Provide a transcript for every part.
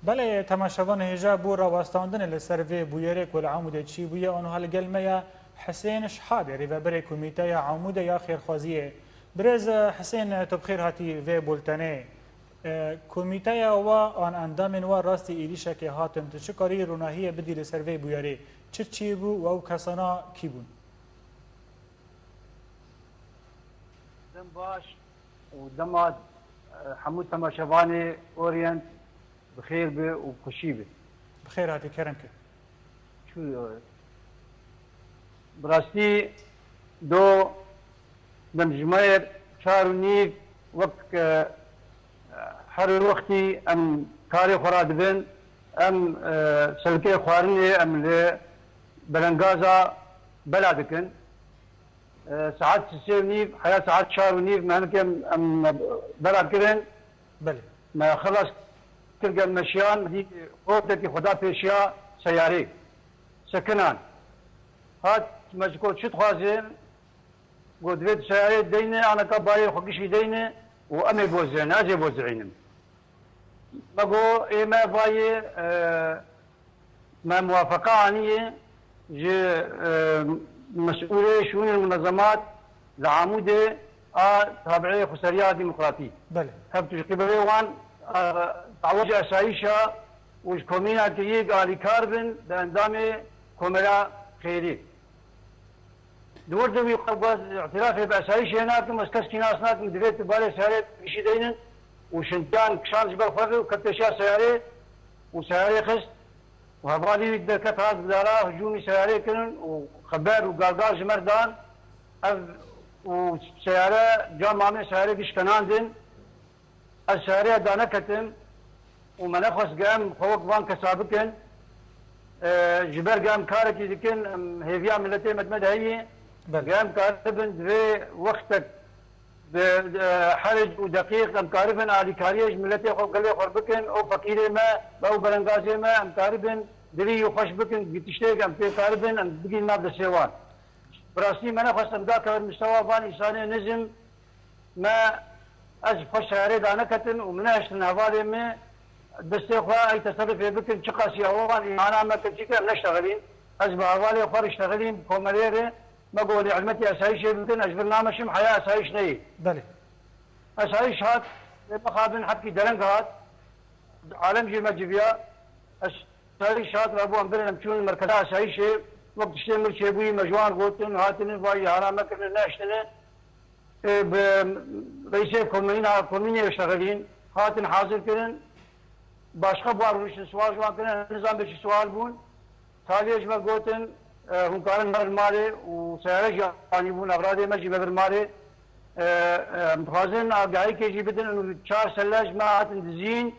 بله تماشاوان هجا بو راوستاندن لسر وی بویرک و عمود چی بویه آنها لگلمه حسین شحاده ریوبر کمیته عمود یا خیرخوازیه برز حسین تو بخیر هاتی وی بولتنه کمیته و آن اندام و راستی ایریشه که هاتن تو چه کاری روناهی بدی لسر وی بویره چی بو و او کسانا کی بون؟ دم باش ودمات حمود تماشاواني اورينت بخير به وخشي به بخير هاتي كرمك شو براستي دو دم جماير شارو نيف وقت حر وقتي ام كاري خراد بن ام سلكي خوارني ام بلنغازا بلادكن ساعات سير نيف حياة ساعات شهر ونيف ما هنكم ام بلد كرن بله ما خلص تلقى المشيان دي قوتك خدا بيشيا سياري سكنان هات مجكوت شت خوازين قدرت سياري دينه انا كباي خوكشي دينه وامي بوزين اجي بوزعينم بقو ايه ما باي ما موافقة عنية جي مسؤولي شؤون المنظمات لعمودة تابعية خسرية ديمقراطية. بله. هبتوش قبلي وان تعوج أسايشها وش كومينا كييق آلي كاربن باندامي كوميلا خيري. دور دوي قبض اعترافي بأسايش هناك مسكسكي ناس هناك مدريت بالي سيارات بشي دينن وشنتان كشان جبل فرق وكتشيا سياري وسياري خست وهبالي دكت هذا دارا هجومي سياري كنن وخبار وقاقاج مردان وسيارة جامعة سيارة قشكنان دين السيارة دانا كتم ومنخص قام خوك وان كسابقن جبر قام كاركي دكن هيفيا ملتي مدمد هي قام كاربن دوي وقتك حرج ودقيق ام كاربن على كاريج ملتي خو قلبي خربكن او فقيره ما او بلنغازي ما ام كاربن دري وخش بكن بتشتيق ام في كاربن ام بقي ناب السيوان براسي ما نخصم ذاك المستوى بان انساني نزم ما از خش اريد انا كتن ومناش نهوالي ما دستيخوا اي تصرف بكن شقاسي اوان انا ما كنت نشتغلين از بهوالي خور اشتغلين كومريره ما قولي علمتي اسايش يمكن اجبر نامشم حياه اسايش ني بله اسايش هات مخابن حكي دلنق هات عالم جي مجبيا اسايش هات ابو امبرنا مشون المركز اسايش وقت اشتمل شيبوي مجوان قلتن هاتن باي هرامه كنا ناشتنه رئيس كوميني يشتغلين هاتن حاضر كرن باشقه بواروش سوال جوان كرن نظام بش سوال بون تالي اجمع قلتن هم كانوا بالمالي وسيارة جاني بون أغراضي ما جيبه بالمالي متخازن أرجعي كي جيبتن إنه 4 سلاج ما هاتن دزين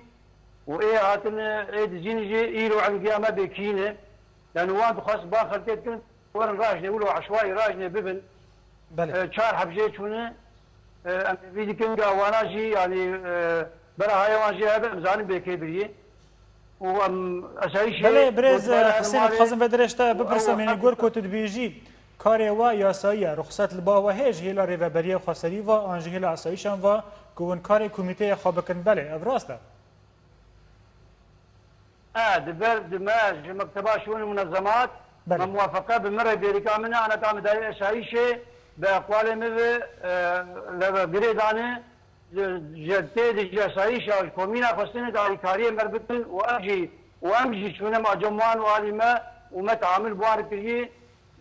وإيه هاتن إيه دزين يجي إيرو عن قيامة بكينة لأنه وان تخص باخر تيتكن ورن راجني يقولوا عشوائي راجني ببن بله 4 حبجي شونه فيدي كنجا وانا جي يعني برا هاي وان جي هذا مزاني بكي بريه بله برز حسين خازم بدرشتا بپرسم یعنی گور کو تدبیجی کاری و یاسایی رخصت لبا و هیچ هیلا ریوبری خسری و آنجه هیلا اسایشان و گون کاری کمیته خوابکن بله افراسته دبر دماج مكتبه شؤون المنظمات موافقه بمره بيريكا منها انا قام داير اسايشه باقوال مذ لبريدانه جدتي دي اسايشه كومينا خصني داري كاريه مربطن وامجي شنو مع جموان وعلماء وما تعامل بواركي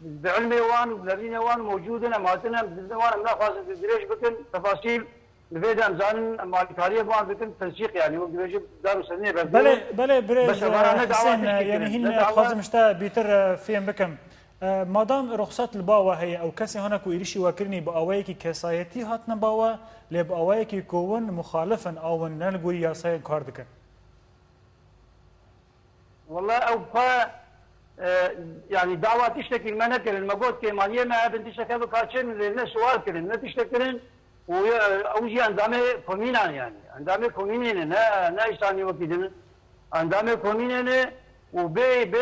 بعلمي وان وبلغيني وان موجودين اماتنا وانا من خاص الدريش بكن تفاصيل الفيدا مزان مع الكاريه بوان بكن تنسيق يعني وبيجي دار سنه بله برز حسين يعني هن خازم اشتا بيتر فيهم بكم مادام رخصت الباوا هي او كسي هناك ويريشي واكرني باوي كي كسايتي هاتنا باوا لباوي كي كون مخالفا او نلقوا ياساي كاردكن والله او يعني دعوه تشتكي المنكر المجهود كيمانيه ما بنتشتكي بكارشن لنا سؤال كلن لا تشتكي اوجي عندما كومينا يعني عندما كومينا نا انساني وكيدن عندما كومينا وبي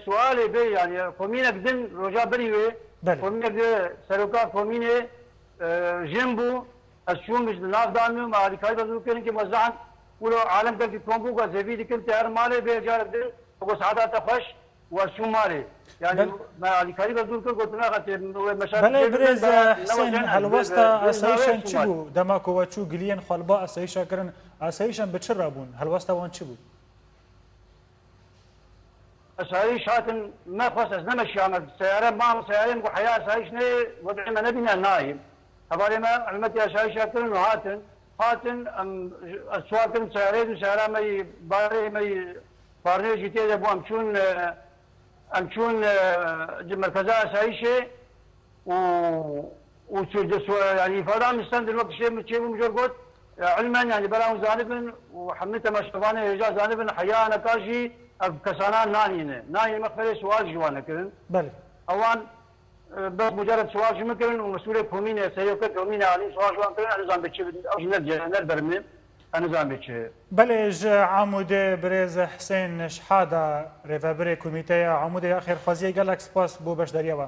سؤالي بي يعني كومينا بدن رجا بريوي كومينا سروكا كومينا جنبو الشوم مش ناف دانو ما هذه كاي بزو كرن كي مزعن ولو عالم قال في كومبو زفي دي كنت هر مالي بيجار دي وسعادات خوش وشو مالي يعني ما اللي كاري بدور كل قلت لنا مشاكل بله برز حسين هلوستا اسایشان چی بو دماکو و چو گلین خالبا اسایشا کرن اسایشان بچه رابون هلوستا وان چی بو اسایش هاتن ما خص از نمشي عمل سيارة ما سيارين وحياة اسایشني وضعي ما نبينا نايم هبالي ما علمتي اسایش كرن هاتن اسواقن سيارين وسيارة ما باري ما بارني جيتي ابو امشون مركزها اسايشه و يعني فلا مستند الوقت شيء مجرد قلت علما يعني بلا زانب وحملته مشطبانه يجا زانب حياه نقاشي كسانان ناني مخفر سؤال جوانا كرن بله اوان بس مجرد سؤال شو ممكن ومسؤوليه كومينه سيوكه كومينه علي سؤال جوان كرن انا زان بتشي اجنب برمي انا زان بتشي بله ج عموده برز حسين شحاده ريفابري كوميتي عموده اخر خازيه جالكس باس بو باش دريوا